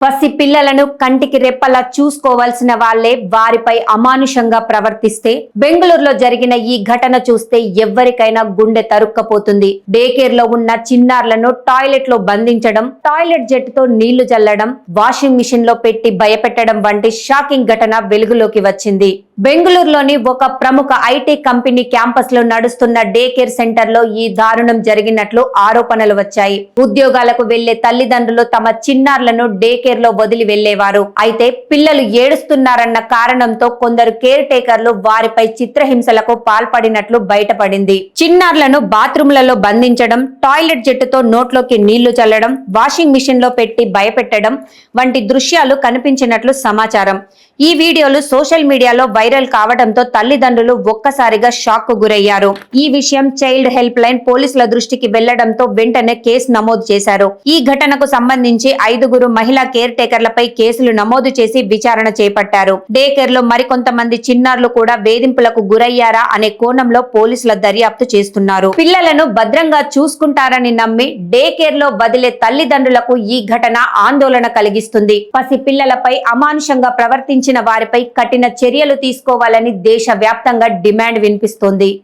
పసి పిల్లలను కంటికి రెప్పలా చూసుకోవాల్సిన వాళ్లే వారిపై అమానుషంగా ప్రవర్తిస్తే బెంగళూరులో జరిగిన ఈ ఘటన చూస్తే ఎవ్వరికైనా గుండె తరుక్కపోతుంది. డే కేర్ లో ఉన్న చిన్నారులను టాయిలెట్ లో బంధించడం, టాయిలెట్ జెట్తో నీళ్లు చల్లడం, వాషింగ్ మిషన్ లో పెట్టి భయపెట్టడం వంటి షాకింగ్ ఘటన వెలుగులోకి వచ్చింది. బెంగళూరులోని ఒక ప్రముఖ ఐటీ కంపెనీ క్యాంపస్ లో నడుస్తున్న డే కేర్ సెంటర్ లో ఈ దారుణం జరిగినట్లు ఆరోపణలు వచ్చాయి. ఉద్యోగాలకు వెళ్లే తల్లిదండ్రులు తమ చిన్నారులను డే కేర్ లో వదిలి వెళ్లేవారు. అయితే పిల్లలు ఏడుస్తున్నారన్న కారణంతో కొందరు కేర్ టేకర్లు వారిపై చిత్రహింసలకు పాల్పడినట్లు బయటపడింది. చిన్నారులను బాత్రూంలలో బంధించడం, టాయిలెట్ జెట్టుతో నోట్లోకి నీళ్లు చల్లడం, వాషింగ్ మిషన్ లో పెట్టి భయపెట్టడం వంటి దృశ్యాలు కనిపించినట్లు సమాచారం. ఈ వీడియోలు సోషల్ మీడియాలో వైరల్ కావడంతో తల్లిదండ్రులు ఒక్కసారిగా షాక్ కు గురయ్యారు. ఈ విషయం చైల్డ్ హెల్ప్ లైన్ పోలీసుల దృష్టికి వెళ్లడంతో వెంటనే కేసు నమోదు చేశారు. ఈ ఘటనకు సంబంధించి 5 మహిళా కేర్ టేకర్లపై కేసులు నమోదు చేసి విచారణ చేపట్టారు. డే కేర్ లో మరికొంతమంది చిన్నారులు కూడా వేధింపులకు గురయ్యారా అనే కోణంలో పోలీసుల దర్యాప్తు చేస్తున్నారు. పిల్లలను భద్రంగా చూసుకుంటారని నమ్మి డే కేర్ లో వదిలే తల్లిదండ్రులకు ఈ ఘటన ఆందోళన కలిగిస్తుంది. పసి పిల్లలపై అమానుషంగా ప్రవర్తించిన వారిపై కఠిన చర్యలు తీసుకోవాలని దేశవ్యాప్తంగా డిమాండ్ వినిపిస్తోంది.